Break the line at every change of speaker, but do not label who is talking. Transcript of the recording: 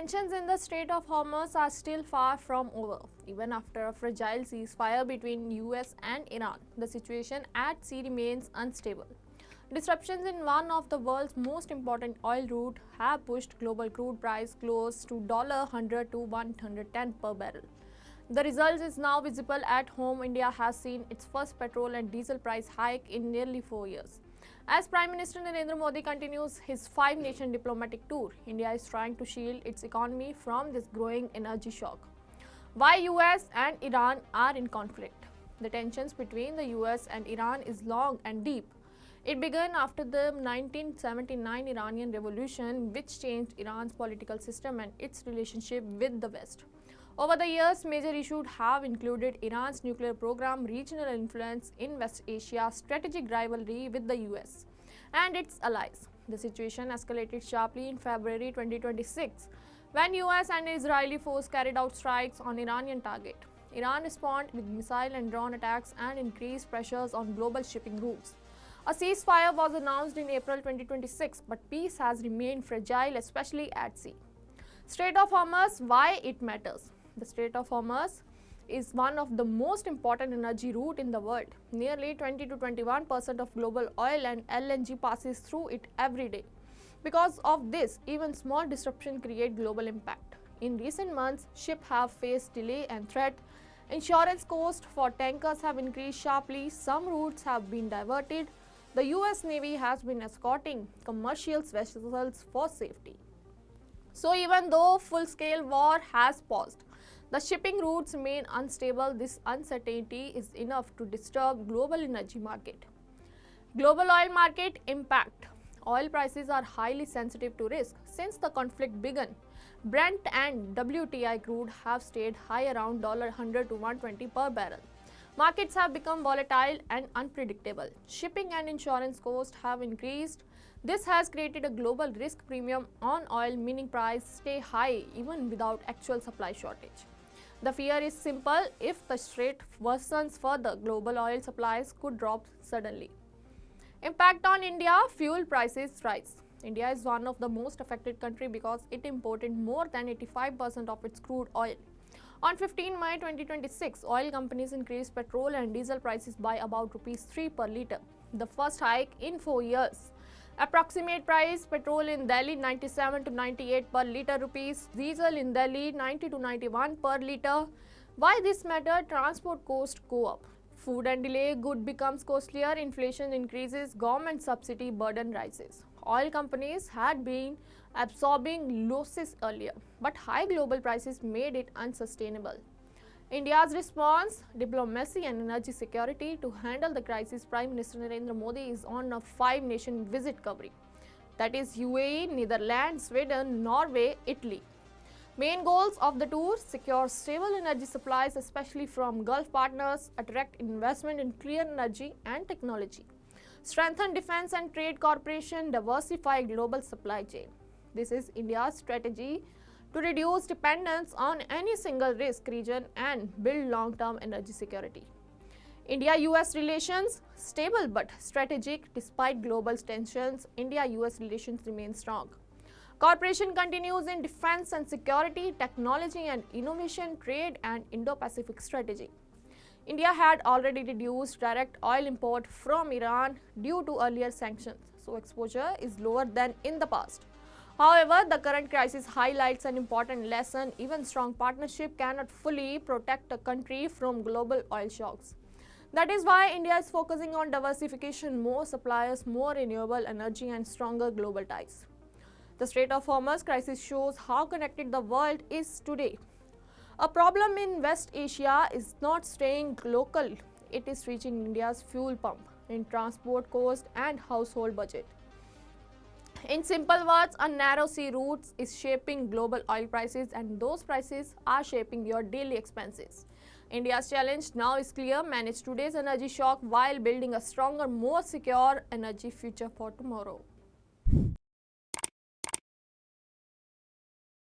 tensions in the Strait of Hormuz are still far from over. Even after a fragile ceasefire between US and Iran, the situation at sea remains unstable. Disruptions in one of the world's most important oil routes have pushed global crude price close to $100 to $110 per barrel. The result is now visible at home. India has seen its first petrol and diesel price hike in nearly 4 years. As Prime Minister Narendra Modi continues his 5-nation diplomatic tour, India is trying to shield its economy from this growing energy shock. Why US and Iran are in conflict? The tensions between the US and Iran is long and deep. It began after the 1979 Iranian Revolution, which changed Iran's political system and its relationship with the West. Over the years, major issues have included Iran's nuclear program, regional influence in West Asia, strategic rivalry with the US and its allies. The situation escalated sharply in February 2026 when US and Israeli forces carried out strikes on Iranian target. Iran responded with missile and drone attacks and increased pressures on global shipping routes. A ceasefire was announced in April 2026, but peace has remained fragile, especially at sea. Strait of Hormuz, why it matters? The Strait of Hormuz is one of the most important energy routes in the world. Nearly 20 to 21% of global oil and LNG passes through it every day. Because of this, even small disruption create global impact. In recent months, ships have faced delay and threat. Insurance costs for tankers have increased sharply. Some routes have been diverted. The US Navy has been escorting commercial vessels for safety. So even though full-scale war has paused, the shipping routes remain unstable. This uncertainty is enough to disturb global energy market. Global oil market impact. Oil prices are highly sensitive to risk. Since the conflict began, Brent and WTI crude have stayed high around $100 to $120 per barrel. Markets have become volatile and unpredictable. Shipping and insurance costs have increased. This has created a global risk premium on oil, meaning prices stay high even without actual supply shortage. The fear is simple: if the strait worsens further, global oil supplies could drop suddenly. Impact on India: fuel prices rise. India is one of the most affected countries because it imported more than 85% of its crude oil. On 15 May 2026, oil companies increased petrol and diesel prices by about ₹3 per litre, the first hike in 4 years. Approximate price: petrol in Delhi 97 to 98 per litre rupees, diesel in Delhi 90 to 91 per litre. Why this matter? Transport costs go up. Food and delay good becomes costlier, inflation increases, government subsidy burden rises. Oil companies had been absorbing losses earlier, but high global prices made it unsustainable. India's response: diplomacy and energy security. To handle the crisis, Prime Minister Narendra Modi is on a 5-nation visit covering. That is UAE, Netherlands, Sweden, Norway, Italy. Main goals of the tour: secure stable energy supplies, especially from Gulf partners, attract investment in clean energy and technology, strengthen defense and trade cooperation, diversify global supply chain. This is India's strategy to reduce dependence on any single risk region and build long-term energy security. India-US relations: stable but strategic. Despite global tensions, India-US relations remain strong. Cooperation continues in defense and security, technology and innovation, trade and Indo-Pacific strategy. India had already reduced direct oil import from Iran due to earlier sanctions, so exposure is lower than in the past. However, the current crisis highlights an important lesson: even strong partnership cannot fully protect a country from global oil shocks. That is why India is focusing on diversification, more suppliers, more renewable energy and stronger global ties. The Strait of Hormuz crisis shows how connected the world is today. A problem in West Asia is not staying local, it is reaching India's fuel pump, in transport cost and household budget. In simple words, a narrow sea route is shaping global oil prices, and those prices are shaping your daily expenses. India's challenge now is clear: manage today's energy shock while building a stronger, more secure energy future for tomorrow.